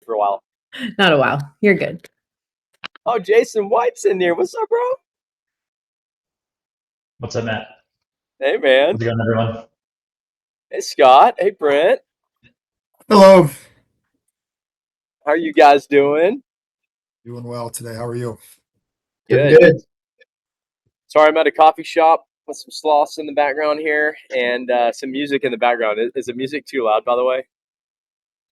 for a while. Not a while. You're good. Oh, Jason White's in here. What's up, bro? What's up, Matt? Hey, man. How's it going, everyone? Hey, Scott. Hey, Brent. Hello. How are you guys doing? Doing well today. How are you? Good. Sorry, I'm at a coffee shop with some sloths in the background here and some music in the background. Is the music too loud, by the way?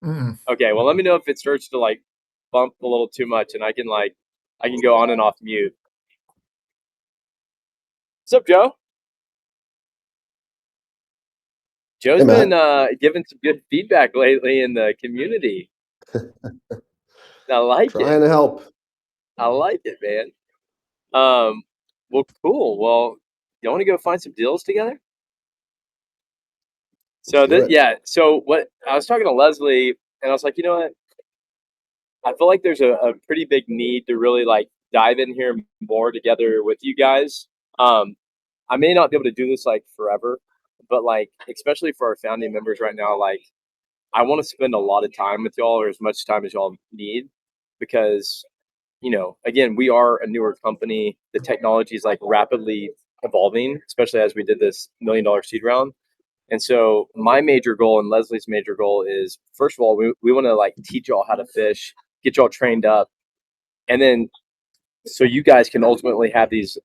Mm-mm. Okay, well, let me know if it starts to like bump a little too much, and I can go on and off mute. What's up, Joe? Joe's Hey, Matt. been giving some good feedback lately in the community. I like it. Trying to help. I like it, man. Well, cool. Well, you want to go find some deals together? Let's do it. Yeah. So what I was talking to Leslie, and I was like, you know what? I feel like there's a pretty big need to really like dive in here more together with you guys. I may not be able to do this like forever, but like especially for our founding members right now, like I want to spend a lot of time with y'all or as much time as y'all need because again, we are a newer company. The technology is like rapidly evolving, especially as we did this $1 million seed round. And so my major goal and Leslie's major goal is, first of all, we want to like teach y'all how to fish, get y'all trained up, and then so you guys can ultimately have these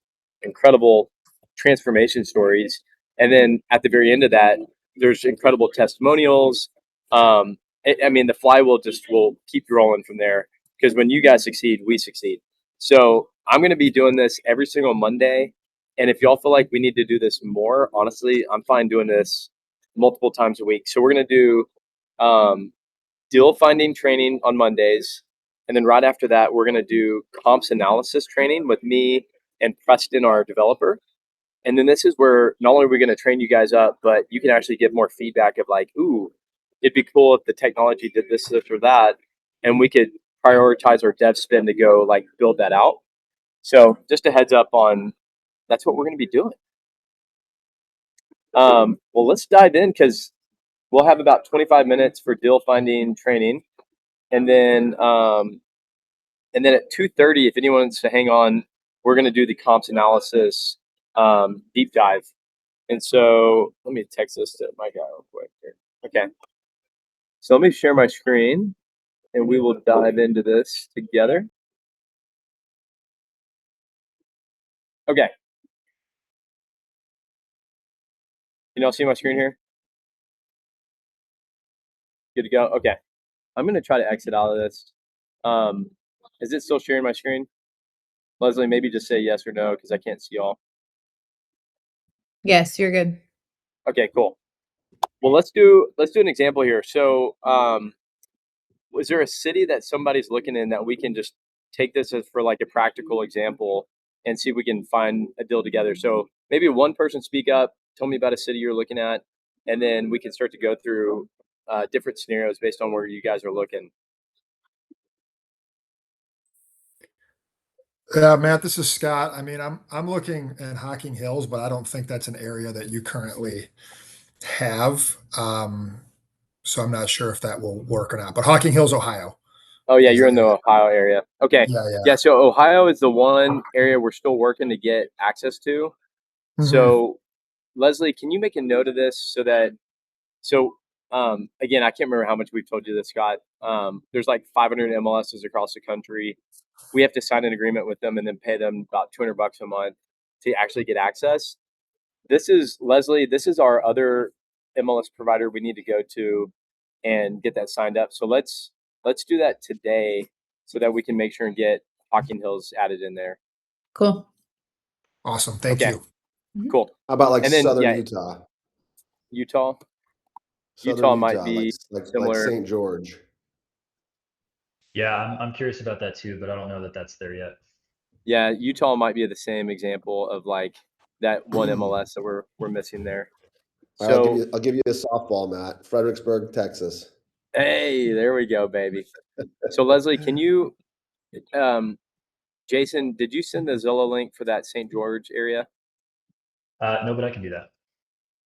incredible transformation stories. And then at the very end of that, there's incredible testimonials. I mean, the flywheel just will keep rolling from there because when you guys succeed, we succeed. So I'm going to be doing this every single Monday. And if y'all feel like we need to do this more, honestly, I'm fine doing this multiple times a week. So we're going to do deal finding training on Mondays. And then right after that, we're going to do comps analysis training with me and Preston, our developer. And then this is where not only are we going to train you guys up, but you can actually give more feedback of like, ooh, it'd be cool if the technology did this, or that. And we could prioritize our dev spend to go like build that out. So just a heads up on that's what we're going to be doing. Well, let's dive in because we'll have about 25 minutes for deal finding training. And then at 2:30, if anyone wants to hang on, we're going to do the comps analysis deep dive. And so let me text this to my guy real quick here. Okay. So let me share my screen and we will dive into this together. Okay. Can y'all see my screen here? Good to go? Okay. I'm going to try to exit out of this. Is it still sharing my screen? Leslie, maybe just say yes or no because I can't see y'all. Yes, you're good. Okay, cool. Well, let's do an example here. So, was there a city that somebody's looking in that we can just take this as for like a practical example and see if we can find a deal together? So maybe one person speak up, tell me about a city you're looking at, and then we can start to go through different scenarios based on where you guys are looking. Yeah, Matt, this is Scott. I mean, I'm looking at Hocking Hills, but I don't think that's an area that you currently have. So I'm not sure if that will work or not. But Hocking Hills, Ohio. Oh yeah, is you're the in the area. Ohio area. Okay. Yeah. Yeah, so Ohio is the one area we're still working to get access to. Mhm. So Leslie, can you make a note of this again, I can't remember how much we've told you this, Scott. There's like 500 MLSs across the country. We have to sign an agreement with them and then pay them about $200 a month to actually get access. This is Leslie. This is our other MLS provider we need to go to and get that signed up. So let's do that today so that we can make sure and get Hocking Hills added in there. Cool. Awesome. Thank Okay. you. Cool. How about like And then, Southern yeah, Utah? Utah. Southern Utah might Utah, be like similar. St. George. Yeah, I'm curious about that too, but I don't know that that's there yet. Yeah, Utah might be the same example of like that one MLS that we're missing there. All right, So I'll give you a softball, Matt. Fredericksburg, Texas. hey, there we go, baby. So Leslie, can you Jason, did you send the Zillow link for that St. George area? No, but I can do that.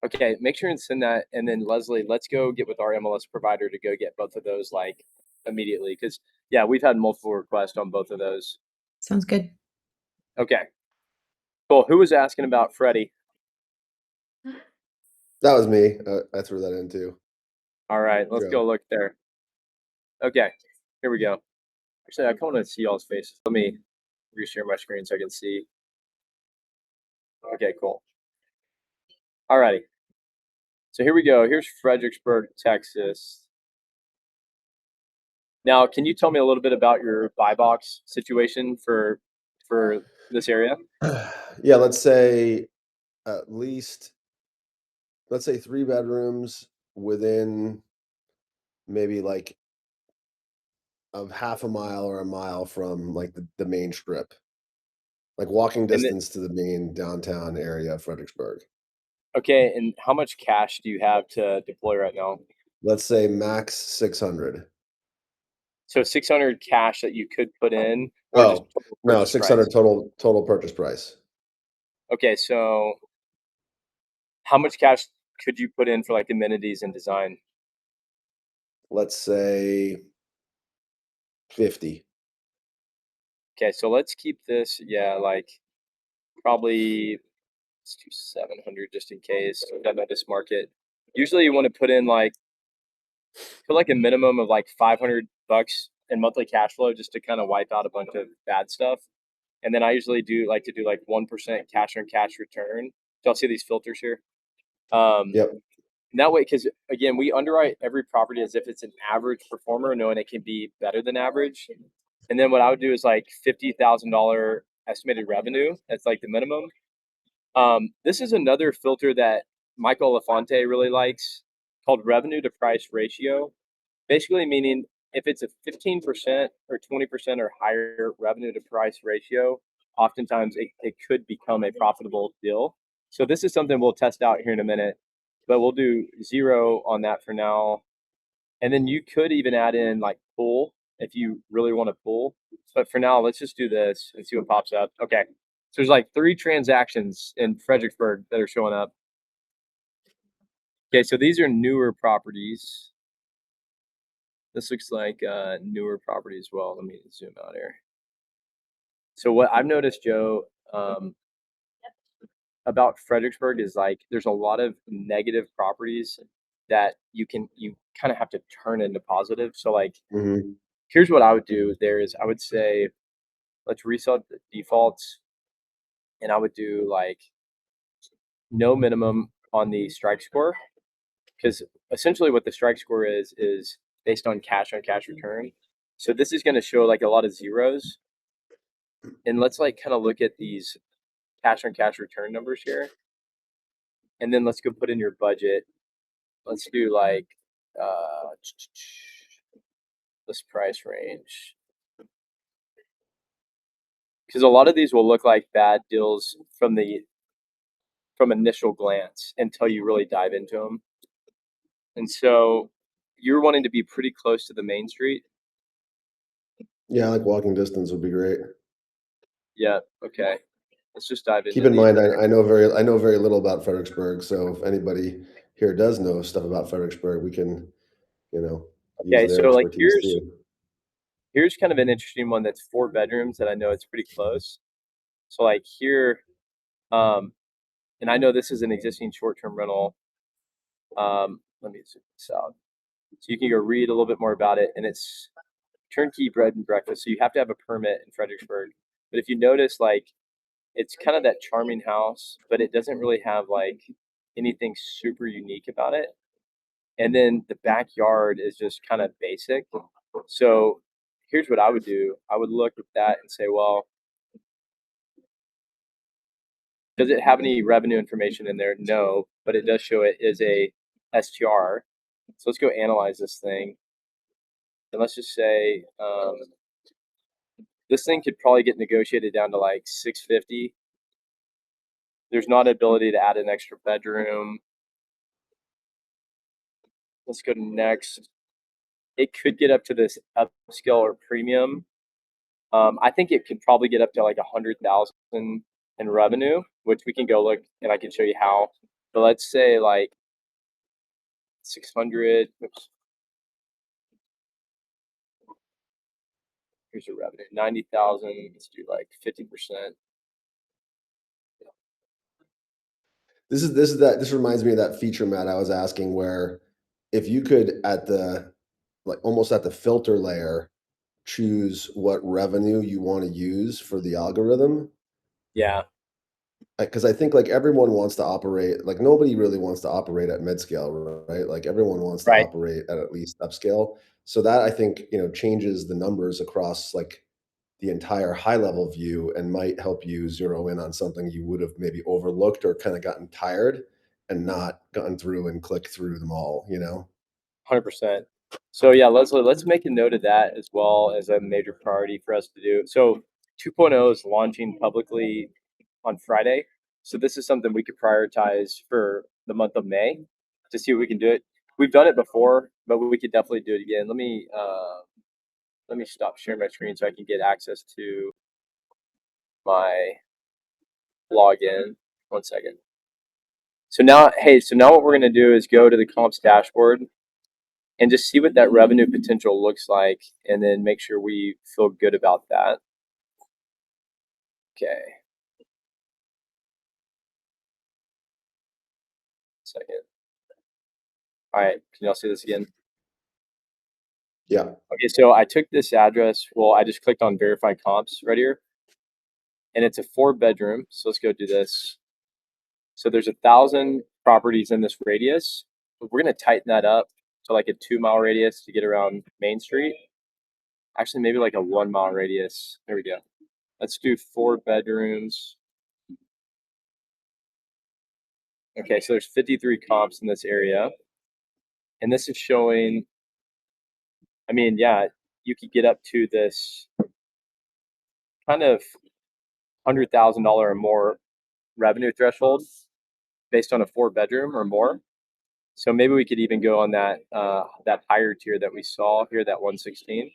Okay, make sure and send that. And then Leslie, let's go get with our MLS provider to go get both of those like immediately because yeah, we've had multiple requests on both of those. Sounds good. Okay, cool. Who was asking about Freddie? That was me. I threw that in too. All right, let's Joe. go look there. Okay, here we go. Actually, I kind of want to see y'all's faces. Let me reshare my screen so I can see. Okay, cool. All righty. So here we go. Here's Fredericksburg, Texas. Now, can you tell me a little bit about your buy box situation for this area? Yeah, let's say at least, let's say 3 bedrooms within maybe like of half a mile or a mile from like the main strip, like walking then- distance to the main downtown area of Fredericksburg. Okay, and how much cash do you have to deploy right now? Let's say max 600. So 600 cash that you could put in, or just Oh, total no, purchase 600 price? total purchase price. Okay, so how much cash could you put in for like amenities and design? Let's say 50. Okay, so let's keep this, yeah, like probably let's do 700 just in case. That might just market. Usually you want to put in like a minimum of like $500 in monthly cash flow just to kind of wipe out a bunch of bad stuff. And then I usually do like to do like 1% cash on cash return. So I'll see these filters here. Yep. And that way, because again, we underwrite every property as if it's an average performer, knowing it can be better than average. And then what I would do is like $50,000 estimated revenue. That's like the minimum. This is another filter that Michael LaFonte really likes called revenue to price ratio. Basically meaning if it's a 15% or 20% or higher revenue to price ratio, oftentimes it could become a profitable deal. So this is something we'll test out here in a minute, but we'll do 0 on that for now. And then you could even add in like pool if you really want to pool. But for now, let's just do this and see what pops up. Okay. So there's like 3 transactions in Fredericksburg that are showing up. Okay, so these are newer properties. This looks like a newer property as well. Let me zoom out here. So what I've noticed, Joe, about Fredericksburg is like there's a lot of negative properties that you kind of have to turn into positive. So like Hmm. here's what I would do there is I would say let's reset the defaults and I would do like no minimum on the strike score because essentially what the strike score is based on cash return. So this is going to show like a lot of zeros. And let's like kind of look at these cash on cash return numbers here. And then let's go put in your budget. Let's do like this price range. Because a lot of these will look like bad deals from initial glance until you really dive into them. And so you're wanting to be pretty close to the main street. Yeah, like walking distance would be great. Yeah. Okay. Let's just dive into Keep in these. mind, I know very little about Fredericksburg, so if anybody here does know stuff about Fredericksburg, we can, Okay, use their so like expertise too. here's kind of an interesting one that's 4 bedrooms that I know it's pretty close. So like here, and I know this is an existing short-term rental. Let me zoom this out. So you can go read a little bit more about it, and it's turnkey bread and breakfast. So you have to have a permit in Fredericksburg. But if you notice, like it's kind of that charming house, but it doesn't really have like anything super unique about it. And then the backyard is just kind of basic. So here's what I would do. I would look at that and say, well, does it have any revenue information in there? No, but it does show it is a STR. So let's go analyze this thing. And let's just say this thing could probably get negotiated down to like 650. There's not an ability to add an extra bedroom. Let's go to next. It could get up to this upscale or premium. I think it could probably get up to like 100,000 in revenue, which we can go look and I can show you how. But let's say like 600. Oops. Here's the revenue, 90,000. Let's do like 50%. This reminds me of that feature, Matt, I was asking, where if you could almost at the filter layer choose what revenue you want to use for the algorithm. Yeah. Because I think like everyone wants to operate, like nobody really wants to operate at mid scale, right? Like everyone wants to Right. operate at least upscale. So that I think, changes the numbers across like the entire high level view and might help you zero in on something you would have maybe overlooked or kind of gotten tired and not gotten through and clicked through them all, 100%. So yeah, Leslie, let's make a note of that as well as a major priority for us to do. So 2.0 is launching publicly on Friday. So this is something we could prioritize for the month of May to see if we can do it. We've done it before, but we could definitely do it again. Let me stop sharing my screen so I can get access to my login. 1 second. So now what we're gonna do is go to the comps dashboard and just see what that revenue potential looks like, and then make sure we feel good about that. Okay. Second. All right, can y'all see this again? Yeah. Okay, so I took this address. Well, I just clicked on verify comps right here, and it's a 4-bedroom. So let's go do this. So there's 1,000 properties in this radius. We're gonna tighten that up to like a 2-mile radius to get around Main Street. Actually, maybe like a 1-mile radius. There we go. Let's do 4 bedrooms. Okay, so there's 53 comps in this area. And this is showing, I mean, yeah, you could get up to this kind of $100,000 or more revenue threshold based on a 4-bedroom or more. So maybe we could even go on that higher tier that we saw here, that 116.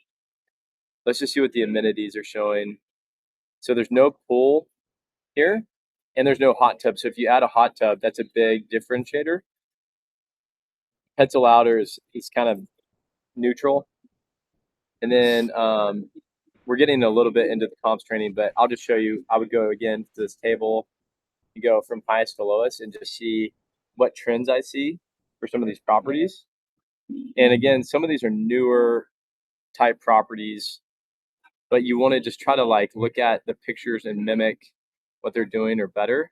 Let's just see what the amenities are showing. So there's no pool here, and there's no hot tub. So if you add a hot tub, that's a big differentiator. Pets allowed is kind of neutral. And then we're getting a little bit into the comps training, but I'll just show you. I would go again to this table. You go from highest to lowest and just see what trends I see for some of these properties. And again, some of these are newer type properties, but you want to just try to like look at the pictures and mimic what they're doing or better.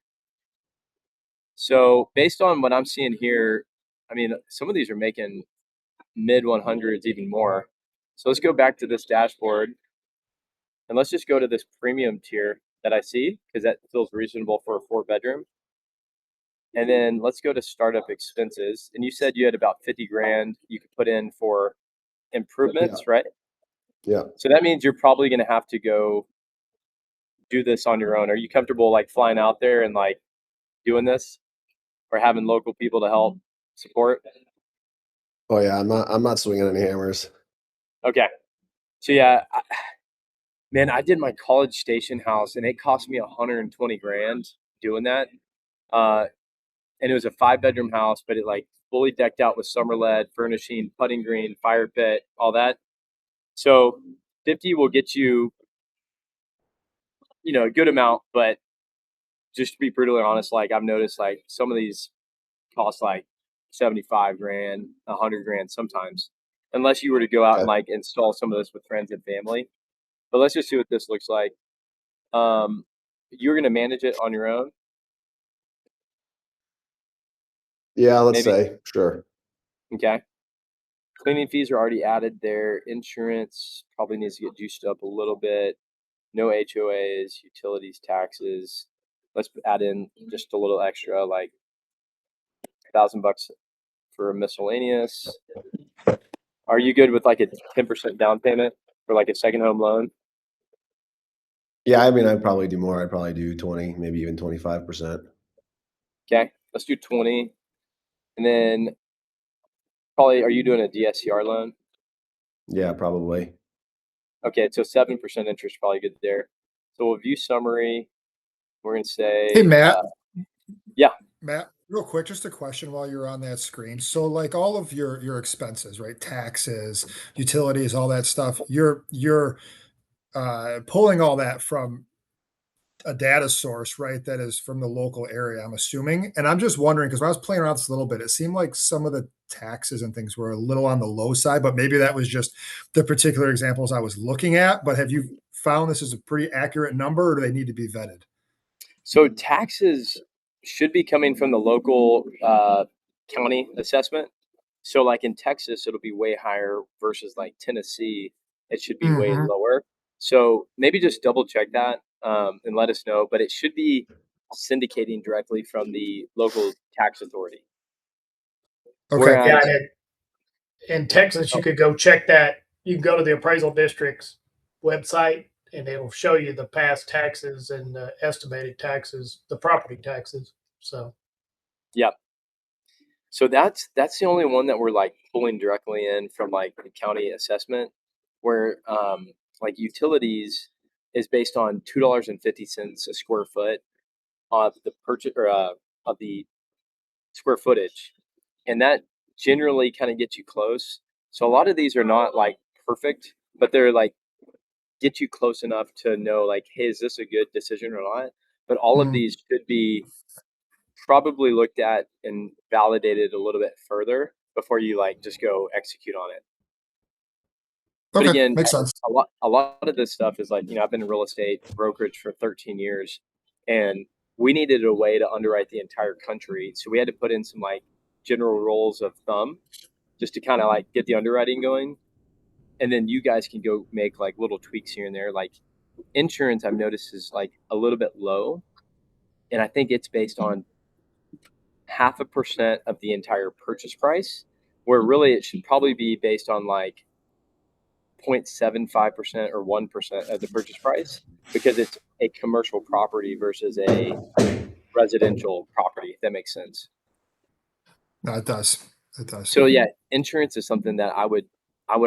So based on what I'm seeing here, I mean, some of these are making mid 100s, even more. So let's go back to this dashboard and let's just go to this premium tier that I see, because that feels reasonable for a 4-bedroom. And then let's go to startup expenses. And you said you had about 50 grand you could put in for improvements, right? Yeah. So that means you're probably going to have to go do this on your own. Are you comfortable like flying out there and like doing this, or having local people to help support? Oh yeah. I'm not swinging any hammers. Okay. So yeah, man, I did my college station house and it cost me 120 grand doing that. And it was a 5-bedroom house, but it like fully decked out with summer lead, furnishing, putting green, fire pit, all that. So 50 will get you, a good amount, but just to be brutally honest, like I've noticed like some of these cost like 75 grand, 100 grand sometimes, unless you were to go out and like install some of this with friends and family. But let's just see what this looks like. You're going to manage it on your own? Yeah, let's Maybe. say, sure. Okay. Cleaning fees are already added there. Insurance probably needs to get juiced up a little bit. No HOAs, utilities, taxes. Let's add in just a little extra, like $1,000 for a miscellaneous. Are you good with like a 10% down payment for like a second home loan? Yeah, I mean, I'd probably do more. I'd probably do 20, maybe even 25%. Okay, let's do 20. And then probably, are you doing a DSCR loan? Yeah, probably. Okay, so 7% interest, probably good there. So we'll view summary. We're going to say, Hey, Matt. Yeah. Matt, real quick, just a question while you're on that screen. So like all of your expenses, right? Taxes, utilities, all that stuff, you're pulling all that from a data source, right? That is from the local area, I'm assuming. And I'm just wondering, because when I was playing around with this a little bit, it seemed like some of the taxes and things were a little on the low side, but maybe that was just the particular examples I was looking at. But have you found this is a pretty accurate number, or do they need to be vetted? So taxes should be coming from the local county assessment. So like in Texas, it'll be way higher versus like Tennessee, it should be way Mhm. lower. So maybe just double check that and let us know. But it should be syndicating directly from the local tax authority. Okay. Whereas, Yeah, and in Texas, you could go check that. You can go to the appraisal district's website, and it'll show you the past taxes and the estimated taxes, the property taxes. So so that's the only one that we're like pulling directly in from like the county assessment, where like utilities is based on $2.50 a square foot of the purchase or of the square footage, and that generally kind of gets you close. So a lot of these are not like perfect, but they're like get you close enough to know like, hey, is this a good decision or not? But all of Mm. these should be probably looked at and validated a little bit further before you like just go execute on it. But Okay, again, makes sense. a lot of this stuff is like, I've been in real estate brokerage for 13 years, and we needed a way to underwrite the entire country. So we had to put in some like general rules of thumb just to kind of like get the underwriting going. And then you guys can go make like little tweaks here and there. Like insurance, I've noticed is like a little bit low. And I think it's based on 0.5% of the entire purchase price, where really it should probably be based on like 0.75% or 1% of the purchase price, because it's a commercial property versus a residential property, if that makes sense. No, it does. It does. So yeah, insurance is something that I would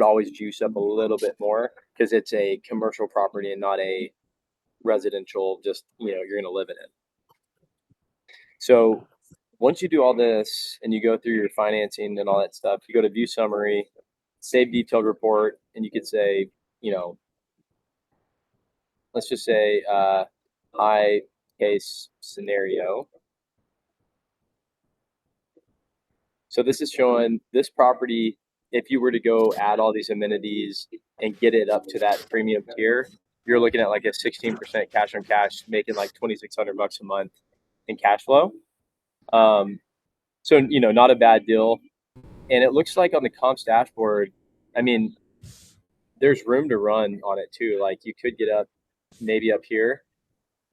always juice up a little bit more, because it's a commercial property and not a residential, just you're going to live in it. So once you do all this and you go through your financing and all that stuff, you go to view summary, save detailed report, and you could say, let's just say high case scenario. So this is showing this property, if you were to go add all these amenities and get it up to that premium tier, you're looking at like a 16% cash on cash, making like $2,600 a month in cash flow. So, not a bad deal. And it looks like on the comps dashboard, I mean, there's room to run on it too. Like you could get up maybe up here,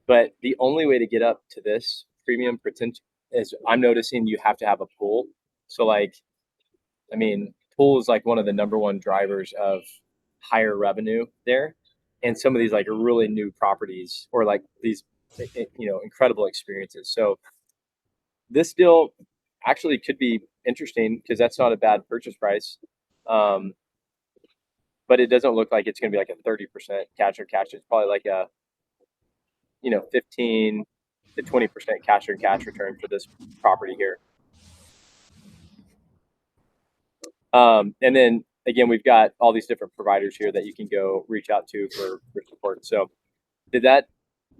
but the only way to get up to this premium potential is, I'm noticing, you have to have a pool. So like, I mean, pool is like one of the number one drivers of higher revenue there. And some of these like really new properties, or like these, incredible experiences. So this deal actually could be interesting, because that's not a bad purchase price. But it doesn't look like it's going to be like a 30% cash or cash. It's probably like a, 15 to 20% cash or cash return for this property here. And then again, we've got all these different providers here that you can go reach out to for support. So did that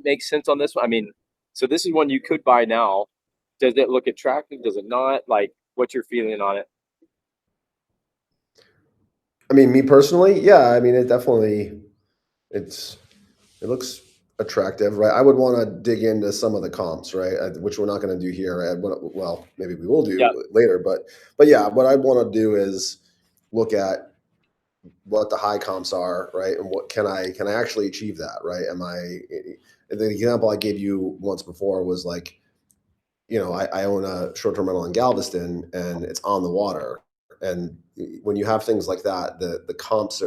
make sense on this one? I mean, so this is one you could buy now. Does it look attractive? Does it not? Like, what's your feeling on it? I mean, me personally, yeah. I mean, it looks attractive, right? I would want to dig into some of the comps, right? Which we're not going to do here. Well, maybe we will do later, but yeah, what I want to do is look at what the high comps are, right? And what can I actually achieve that, right? The example I gave you once before was like, I own a short-term rental in Galveston, and it's on the water. And when you have things like that, the comps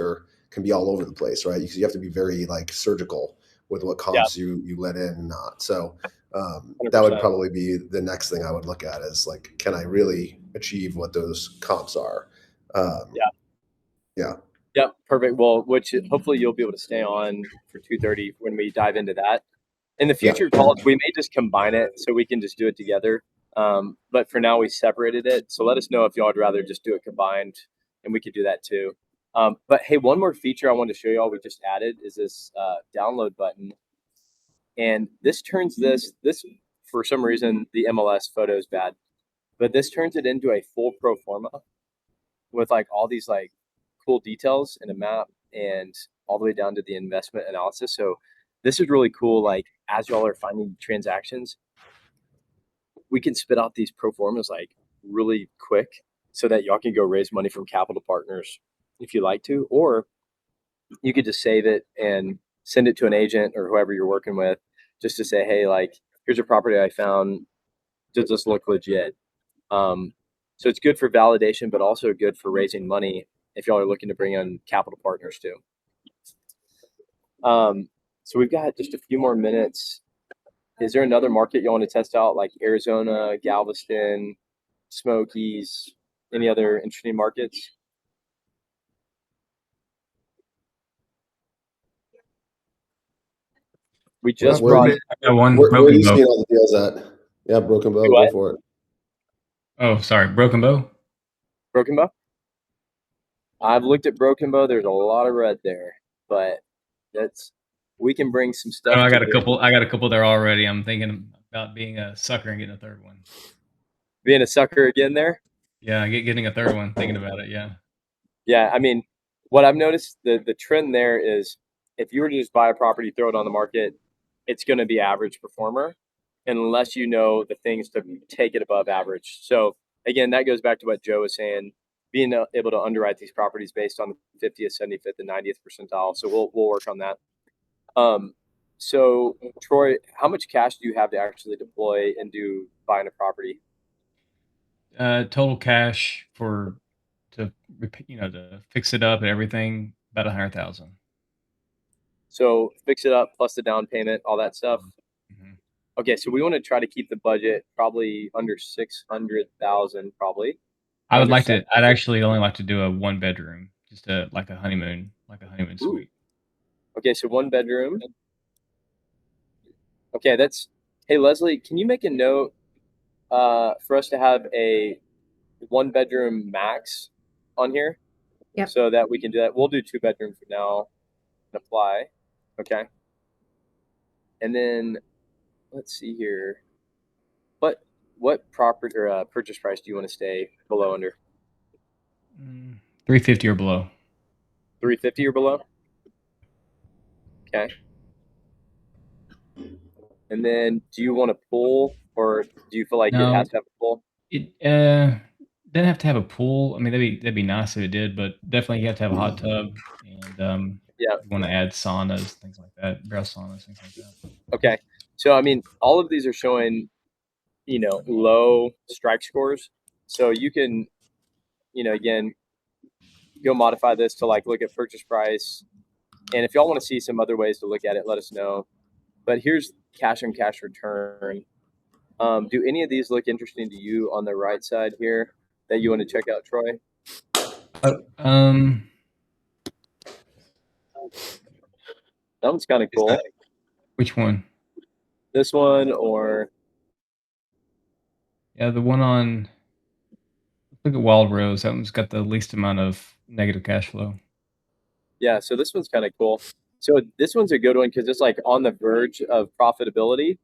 can be all over the place, right? Because you have to be very like surgical with what comps you let in and not. So that would probably be the next thing I would look at, is like, can I really achieve what those comps are? Yeah, perfect. Well, which hopefully you'll be able to stay on for 2:30 when we dive into that. In the future calls, we may just combine it so we can just do it together. But for now, we separated it. So let us know if y'all would rather just do it combined, and we could do that too. But hey, one more feature I wanted to show y'all we just added is this download button. And this turns this for some reason the MLS photo is bad, but this turns it into a full pro forma with like all these like cool details and a map and all the way down to the investment analysis. So this is really cool. Like as y'all are finding transactions, we can spit out these pro formas like really quick so that y'all can go raise money from capital partners if you like to, or you could just save it and send it to an agent or whoever you're working with just to say, hey, like, here's a property I found. Does this look legit? So it's good for validation, but also good for raising money if y'all are looking to bring in capital partners too. So we've got just a few more minutes. Is there another market you want to test out, like Arizona, Galveston, Smokies, any other interesting markets? We just Where- brought. where- I got one Where are Broken you Bow. seeing all the deals at? Yeah, Broken Bow. Do Go what? for it. Oh, sorry, Broken Bow. Broken Bow? I've looked at Broken Bow. There's a lot of red there, but we can bring some stuff. I got to a couple. I got a couple there already. I'm thinking about being a sucker and getting a third one. Being a sucker again there. Yeah, getting a third one. Thinking about it. Yeah. Yeah, I mean, what I've noticed the trend there is if you were to just buy a property, throw it on the market, it's going to be average performer unless you know the things to take it above average. So again, that goes back to what Joe was saying, being able to underwrite these properties based on the 50th, 75th, and 90th percentile. So we'll work on that. So Troy, how much cash do you have to actually deploy into buying a property? Total cash to fix it up and everything, about 100,000. So fix it up plus the down payment, all that stuff. Mhm. Okay, so we want to try to keep the budget probably under 600,000, probably. I would like to. Understand. I'd actually only like to do a 1-bedroom, just like a honeymoon Ooh. suite. Okay, so 1 bedroom. Okay, hey Leslie, can you make a note for us to have a 1-bedroom max on here? Yep. So that we can do that. We'll do 2 bedrooms for now and apply. Okay. And then let's see here. What property or purchase price do you want to stay below under? 350 or below. 350 or below? Okay. And then do you want a pool or do you feel like No. it has to have a pool? It didn't have to have a pool. I mean, that'd be nice if it did, but definitely you have to have a hot tub and Yeah. you want to add saunas, things like that, barrel saunas, things like that. Okay. So, I mean, all of these are showing, low strike scores. So you can, again, go modify this to like look at purchase price. And if y'all want to see some other ways to look at it, let us know. But here's cash on cash return. Do any of these look interesting to you on the right side here that you want to check out, Troy? That one's kind of cool. Which one? This one or Yeah, the one on. Look at Wild Rose. That one's got the least amount of negative cash flow. yeah, so this one's kind of cool. So this one's a good one because it's like on the verge of profitability,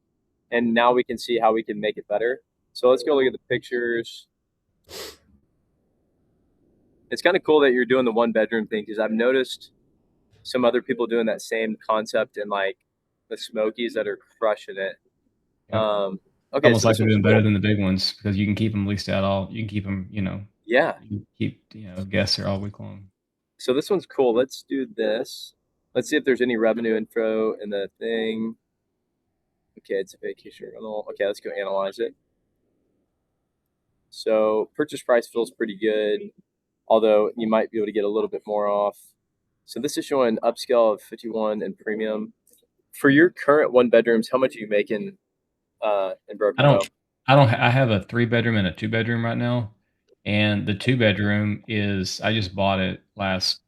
and now we can see how we can make it better. So let's go look at the pictures. It's kind of cool that you're doing the 1-bedroom thing because I've noticed some other people doing that same concept in like the Smokies that are crushing it. Yeah. Okay, Almost so like this they're one's doing better cool. than the big ones because you can keep them leased out all. You can keep them, Yeah. you keep guests there all week long. So this one's cool. Let's do this. Let's see if there's any revenue info in the thing. Okay, it's a vacation rental. Okay, let's go analyze it. So purchase price feels pretty good, although you might be able to get a little bit more off. So this is showing upscale of 51 and premium. For your current 1-bedrooms, how much are you making in Broken Bow? I have a 3-bedroom and a 2-bedroom right now, and the 2-bedroom I just bought it last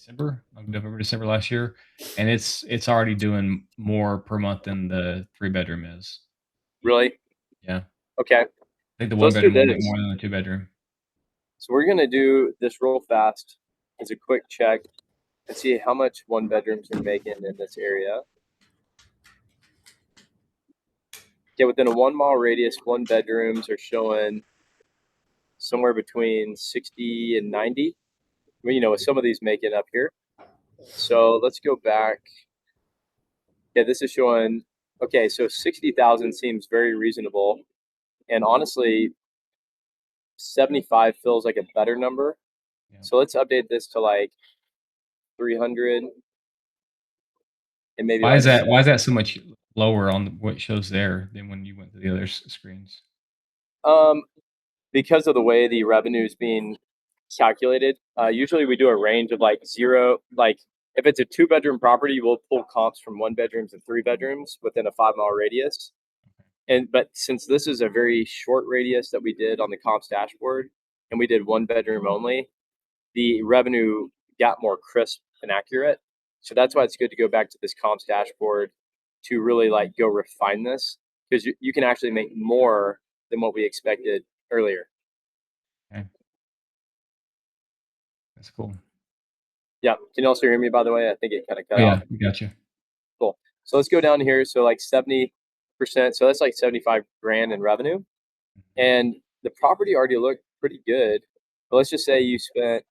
November, December last year, and it's already doing more per month than the 3-bedroom is. Really? Yeah. Okay. I think the So let's do 1-bedroom will make this. more than the 2-bedroom. So we're gonna do this real fast. is a quick check and see how much one bedrooms are making in this area. Okay, within a 1 mile radius, one bedrooms are showing somewhere between 60 and 90. Well, you know, with some of these making up here. So let's go back. Yeah, this is showing, okay, so 60,000 seems very reasonable. And honestly, 75 feels like a better number. Yeah. So let's update this to like 300. And maybe Why like is that? Why is that so much lower on what shows there than when you went to the other screens? Because of the way the revenue is being calculated, usually we do a range of like 0, like if it's a 2-bedroom property, we'll pull comps from 1 bedrooms and 3 bedrooms within a 5 mile radius. But since this is a very short radius that we did on the comps dashboard and we did 1 bedroom only, the revenue got more crisp and accurate. So that's why it's good to go back to this comps dashboard to really like go refine this, because you can actually make more than what we expected earlier. Okay. That's cool. Yeah. Can you also hear me, by the way? I think it kind of cut Oh, yeah, out. we got you. Cool. So let's go down here. So like 70%. So that's like 75 grand in revenue. And the property already looked pretty good. But let's just say you spent,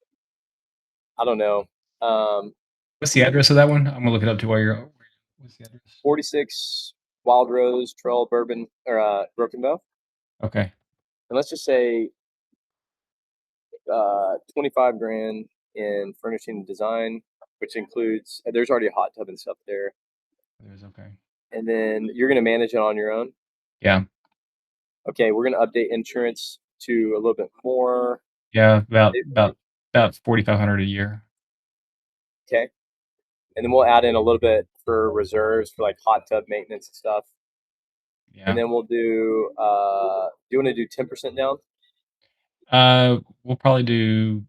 I don't know, What's the address of that one? I'm gonna look it up to while you're. What's the address? 46 Wild Rose Trail, Bourbon, or Broken Bow. Okay. And let's just say 25 grand in furnishing and design, which includes, there's already a hot tub and stuff there. There's okay. And then you're going to manage it on your own. Yeah. Okay, we're going to update insurance to a little bit more. Yeah, about 4,500 a year. Okay. And then we'll add in a little bit for reserves for like hot tub maintenance and stuff. Yeah. And then we'll do, do you want to do 10% down? We'll probably do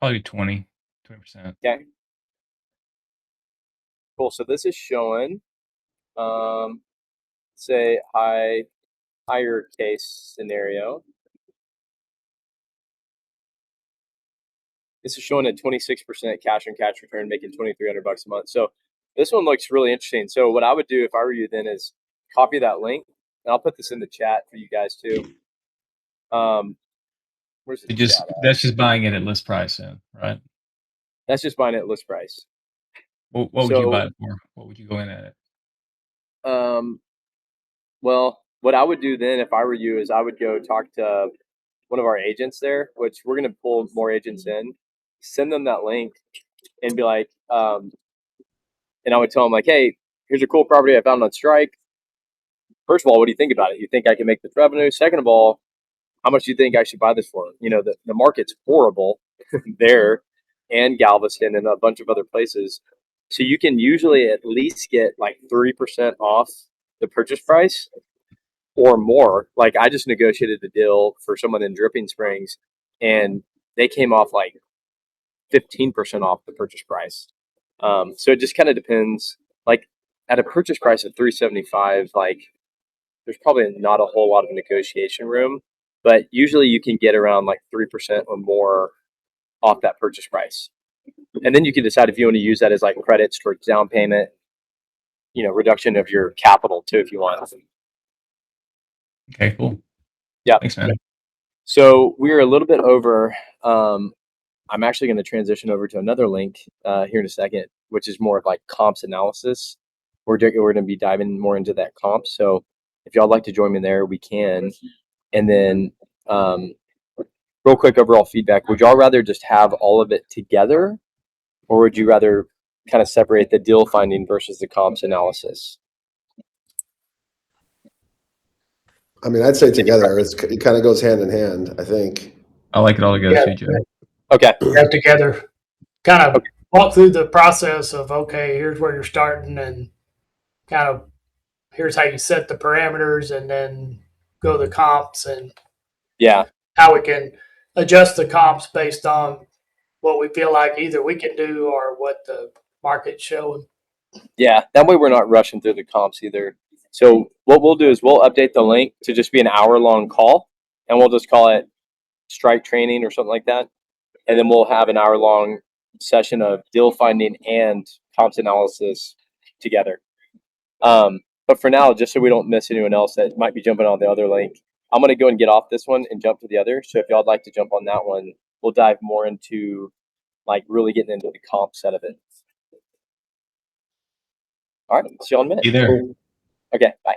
20%. Okay. Cool. So this is showing, say higher case scenario. This is showing a 26% cash on cash return, making $2,300 a month. So this one looks really interesting. So what I would do if I were you then is copy that link, and I'll put this in the chat for you guys too. Where's the chat at? That's just buying it at list price, then, right? That's just buying it at list price. What would you buy it for? What would you go in at it? Well, what I would do then if I were you is I would go talk to one of our agents there, which we're going to pull more agents in, send them that link and be like, and I would tell them like, hey, here's a cool property I found on Strike. First of all, what do you think about it? You think I can make this revenue? Second of all, how much do you think I should buy this for? You know, the market's horrible there and Galveston and a bunch of other places. So you can usually at least get like 3% off the purchase price or more. Like I just negotiated a deal for someone in Dripping Springs and they came off like 15% off the purchase price. So it just kind of depends. Like at a purchase price of $375, like there's probably not a whole lot of negotiation room, but usually you can get around like 3% or more off that purchase price. And then you can decide if you want to use that as like credits towards down payment, you know, reduction of your capital too, if you want. Okay, cool. Yeah. Thanks, man. So we're a little bit over. I'm actually going to transition over to another link here in a second, which is more of like comps analysis. We're going to be diving more into that comp. So if y'all like to join me there, we can. And then real quick overall feedback, would y'all rather just have all of it together or would you rather kind of separate the deal finding versus the comps analysis? I mean, I'd say together. It kind of goes hand in hand, I think. I like it all together Yeah. too, Joe. Okay. Have together, kind of walk through the process of, okay, here's where you're starting and kind of here's how you set the parameters and then go the comps and Yeah. how we can adjust the comps based on what we feel like either we can do or what the market's showing. Yeah. That way we're not rushing through the comps either. So what we'll do is we'll update the link to just be an hour-long call and we'll just call it Strike Training or something like that. and then we'll have an hour-long session of deal finding and comps analysis together. But for now, just so we don't miss anyone else that might be jumping on the other link, I'm going to go and get off this one and jump to the other. So if y'all would like to jump on that one, we'll dive more into like really getting into the comp set of it. All right, see y'all in a minute. Be there. Okay, bye.